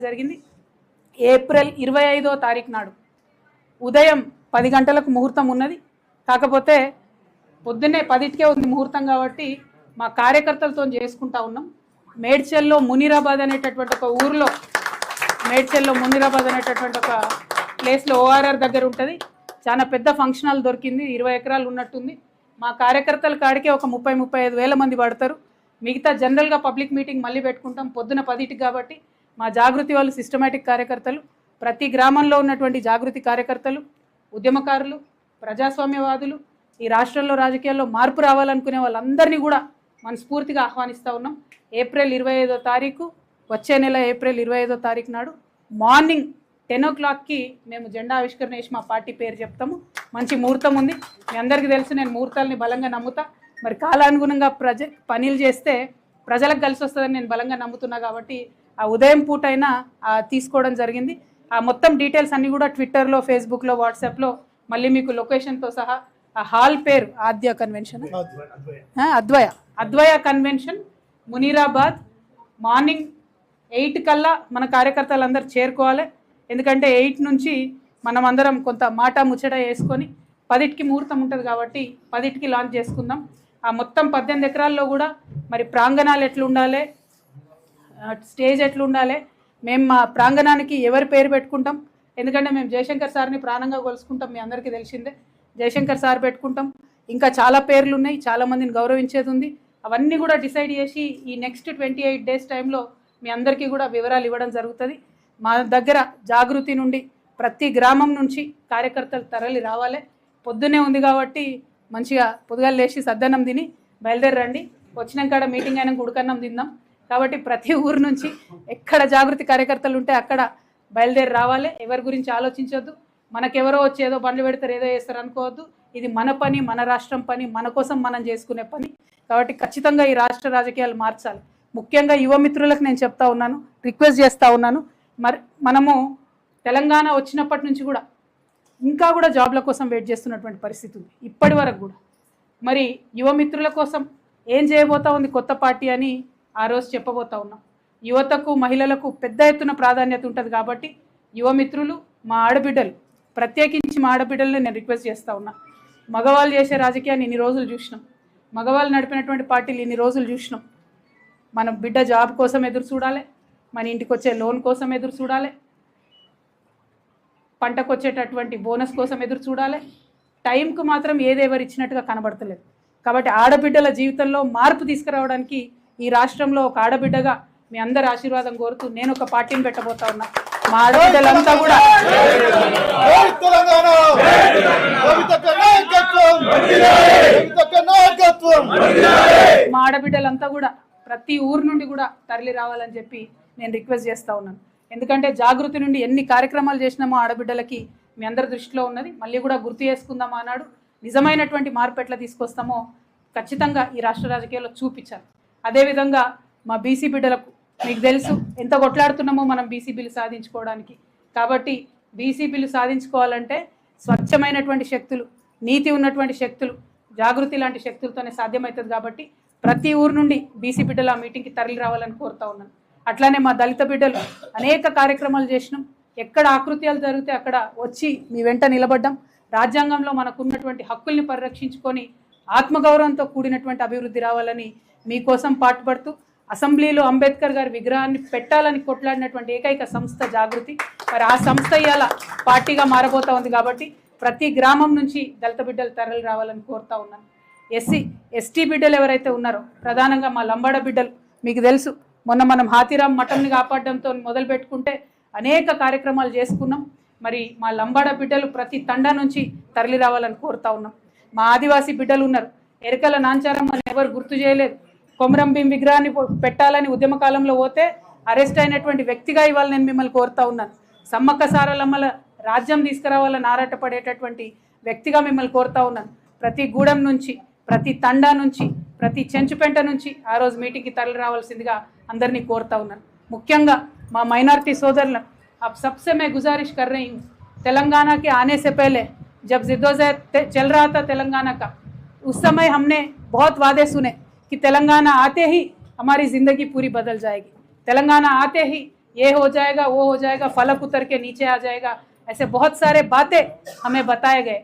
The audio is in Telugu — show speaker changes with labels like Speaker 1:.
Speaker 1: జరిగింది. ఏప్రిల్ 25వ తారీఖు నాడు ఉదయం 10 గంటలకు ముహూర్తం ఉన్నది. కాకపోతే పొద్దున్నే 10కే ఉంది ముహూర్తం కాబట్టి మా కార్యకర్తలతో చేసుకుంటా ఉన్నాం. మేడ్చల్లో మునీరాబాద్ అనేటటువంటి ఒక ఊరిలో, మేడ్చల్లో మునీరాబాద్ అనేటటువంటి ఒక ప్లేస్లో ఓఆర్ఆర్ దగ్గర ఉంటుంది. చాలా పెద్ద ఫంక్షన్ హాల్ దొరికింది, 20 ఎకరాలు ఉన్నట్టుంది. మా కార్యకర్తల కాడికే ఒక 30-35 వేల మంది పడతారు. మిగతా జనరల్గా పబ్లిక్ మీటింగ్ మళ్ళీ పెట్టుకుంటాం పొద్దున 10కి కాబట్టి మా జాగృతి వాళ్ళు సిస్టమేటిక్ కార్యకర్తలు, ప్రతి గ్రామంలో ఉన్నటువంటి జాగృతి కార్యకర్తలు, ఉద్యమకారులు, ప్రజాస్వామ్యవాదులు, ఈ రాష్ట్రంలో రాజకీయాల్లో మార్పు రావాలనుకునే వాళ్ళందరినీ కూడా మనస్ఫూర్తిగా ఆహ్వానిస్తూ ఉన్నాం. ఏప్రిల్ 25వ తారీఖు, వచ్చే నెల ఏప్రిల్ 25వ తారీఖు నాడు మార్నింగ్ 10 o'clockకి మేము జెండా ఆవిష్కరణ చేసి మా పార్టీ పేరు చెప్తాము. మంచి ముహూర్తం ఉంది, మీ అందరికీ తెలుసు. నేను ముహూర్తాలని బలంగా నమ్ముతా. మరి కాలానుగుణంగా పనులు చేస్తే ప్రజలకు కలిసి వస్తుందని నేను బలంగా నమ్ముతున్నా కాబట్టి ఆ ఉదయం పూట అయినా తీసుకోవడం జరిగింది. ఆ మొత్తం డీటెయిల్స్ అన్నీ కూడా ట్విట్టర్లో, ఫేస్బుక్లో, వాట్సాప్లో మళ్ళీ మీకు లొకేషన్తో సహా. ఆ హాల్ పేరు ఆద్య కన్వెన్షన్, అద్వయ కన్వెన్షన్, మునీరాబాద్. మార్నింగ్ 8 కల్లా మన కార్యకర్తలందరూ చేరుకోవాలి. ఎందుకంటే 8 నుంచి మనం అందరం కొంత మాట ముచ్చట వేసుకొని 10కి ముహూర్తం ఉంటుంది కాబట్టి 10కి లాంచ్ చేసుకుందాం. ఆ మొత్తం 18 ఎకరాల్లో కూడా మరి ప్రాంగణాలు ఎట్లుండాలి, స్టేజ్ ఎట్లుండాలి, మేము మా ప్రాంగణానికి ఎవరి పేరు పెట్టుకుంటాం. ఎందుకంటే మేము జయశంకర్ సార్ని ప్రాణంగా కొలుసుకుంటాం, మీ అందరికీ తెలిసిందే. జయశంకర్ సార్ పెట్టుకుంటాం. ఇంకా చాలా పేర్లు ఉన్నాయి, చాలామందిని గౌరవించేది ఉంది. అవన్నీ కూడా డిసైడ్ చేసి ఈ నెక్స్ట్ 28 డేస్ టైంలో మీ అందరికీ కూడా వివరాలు ఇవ్వడం జరుగుతుంది. మా దగ్గర జాగృతి నుండి ప్రతి గ్రామం నుంచి కార్యకర్తలు తరలి రావాలి. పొద్దున్నే ఉంది కాబట్టి మంచిగా పొద్దుగాలు లేచి సద్దన్నం తిని బయలుదేరండి. వచ్చినాక మీటింగ్ అయినా ఉడకన్నం తిందాం. కాబట్టి ప్రతి ఊరు నుంచి ఎక్కడ జాగృతి కార్యకర్తలు ఉంటే అక్కడ బయలుదేరి రావాలి. ఎవరి గురించి ఆలోచించొద్దు. మనకెవరో వచ్చి ఏదో బండ్లు పెడతారు, ఏదో చేస్తారు అనుకోవద్దు. ఇది మన పని, మన రాష్ట్రం పని, మన కోసం మనం చేసుకునే పని. కాబట్టి ఖచ్చితంగా ఈ రాష్ట్ర రాజకీయాలు మార్చాలి. ముఖ్యంగా యువ మిత్రులకు నేను చెప్తా ఉన్నాను, రిక్వెస్ట్ చేస్తూ ఉన్నాను. మరి మనము తెలంగాణ వచ్చినప్పటి నుంచి కూడా ఇంకా కూడా జాబ్ల కోసం వెయిట్ చేస్తున్నటువంటి పరిస్థితి ఉంది ఇప్పటి వరకు కూడా. మరి యువ మిత్రుల కోసం ఏం చేయబోతా ఉంది కొత్త పార్టీ అని ఆ రోజు చెప్పబోతా ఉన్నాం. యువతకు, మహిళలకు పెద్ద ఎత్తున ప్రాధాన్యత ఉంటుంది కాబట్టి యువ మిత్రులు, మా ఆడబిడ్డలు, ప్రత్యేకించి మా ఆడబిడ్డలను నేను రిక్వెస్ట్ చేస్తూ ఉన్నా. మగవాళ్ళు చేసే రాజకీయాన్ని ఇన్ని రోజులు చూసినాం, మగవాళ్ళు నడిపినటువంటి పార్టీలు ఇన్ని రోజులు చూసినాం. మనం బిడ్డ జాబ్ కోసం ఎదురు చూడాలి, మన ఇంటికి వచ్చే లోన్ కోసం ఎదురు చూడాలి, పంటకు వచ్చేటటువంటి బోనస్ కోసం ఎదురు చూడాలి. టైంకు మాత్రం ఏదేవరు ఇచ్చినట్టుగా కనబడతలేదు. కాబట్టి ఆడబిడ్డల జీవితంలో మార్పు తీసుకురావడానికి ఈ రాష్ట్రంలో ఒక ఆడబిడ్డగా మీ అందరి ఆశీర్వాదం కోరుతూ నేను ఒక పార్టీని పెట్టబోతా ఉన్నా. మా ఆడబిడ్డలంతా కూడా ప్రతి ఊరు నుండి కూడా తరలి రావాలని చెప్పి నేను రిక్వెస్ట్ చేస్తూ ఉన్నాను. ఎందుకంటే జాగృతి నుండి ఎన్ని కార్యక్రమాలు చేసినామో ఆడబిడ్డలకి మీ అందరి దృష్టిలో ఉన్నది. మళ్ళీ కూడా గుర్తు చేసుకుందాం అన్నాడు. నిజమైనటువంటి మార్పు ఎట్లా తీసుకొస్తామో ఖచ్చితంగా ఈ రాష్ట్ర రాజకీయాల్లో చూపించాలి. అదేవిధంగా మా బీసీ బిడ్డలకు మీకు తెలుసు ఎంత కొట్లాడుతున్నామో మనం బీసీ బిల్లు సాధించుకోవడానికి. కాబట్టి బీసీ బిల్లు సాధించుకోవాలంటే స్వచ్ఛమైనటువంటి శక్తులు, నీతి ఉన్నటువంటి శక్తులు, జాగృతి లాంటి శక్తులతోనే సాధ్యమవుతుంది. కాబట్టి ప్రతి ఊరు నుండి బీసీ బిడ్డలు ఆ మీటింగ్కి తరలి రావాలని కోరుతా ఉన్నాను. అట్లానే మా దళిత బిడ్డలు అనేక కార్యక్రమాలు చేసినాం. ఎక్కడ ఆకృత్యాలు జరిగితే అక్కడ వచ్చి మీ వెంట నిలబడ్డాం. రాజ్యాంగంలో మనకున్నటువంటి హక్కుల్ని పరిరక్షించుకొని ఆత్మగౌరవంతో కూడినటువంటి అభివృద్ధి రావాలని మీకోసం పాటుపడుతూ అసెంబ్లీలో అంబేద్కర్ గారి విగ్రహాన్ని పెట్టాలని కొట్లాడినటువంటి ఏకైక సంస్థ జాగృతి. మరి ఆ సంస్థ ఇవాళ పార్టీగా మారబోతా ఉంది. కాబట్టి ప్రతి గ్రామం నుంచి దళిత బిడ్డలు తరలి రావాలని కోరుతా ఉన్నాను. ఎస్టీ బిడ్డలు ఎవరైతే ఉన్నారో, ప్రధానంగా మా లంబాడ బిడ్డలు, మీకు తెలుసు మొన్న మనం హాతీరామ్ మఠంని కాపాడడంతో మొదలు పెట్టుకుంటే అనేక కార్యక్రమాలు చేసుకున్నాం. మరి మా లంబాడ బిడ్డలు ప్రతి తండా నుంచి తరలి రావాలని కోరుతా ఉన్నాం. మా ఆదివాసీ బిడ్డలు ఉన్నారు. ఎరకల నాంచారమ్మని ఎవరు గుర్తు చేయలేదు. కొమరం భీం విగ్రహాన్ని పెట్టాలని ఉద్యమ కాలంలో పోతే అరెస్ట్ అయినటువంటి వ్యక్తిగా ఇవాళ నేను మిమ్మల్ని కోరుతా ఉన్నాను. సమ్మక్క సారలమ్మల రాజ్యం తీసుకురావాలని ఆరాటపడేటటువంటి వ్యక్తిగా మిమ్మల్ని కోరుతా ఉన్నాను. ప్రతి గూడెం నుంచి, ప్రతి తండా నుంచి, ప్రతి చెంచుపెంట నుంచి ఆ రోజు మీటింగ్కి తరలి రావాల్సిందిగా అందరినీ కోరుతా ఉన్నాను. ముఖ్యంగా మా మైనారిటీ सोदर अब सबसे मैं गुजारिश कर रही हूँ, तेलंगाना के आने से पहले जब जिद्दोजहद चल रहा था तेलंगाना का, उस समय हमने बहुत वादे सुने कि तेलंगाना आते ही हमारी ज़िंदगी पूरी बदल जाएगी, तेलंगाना आते ही ये हो जाएगा, वो हो जाएगा, फलक उतर के नीचे आ जाएगा, ऐसे बहुत सारे बातें हमें बताए गए।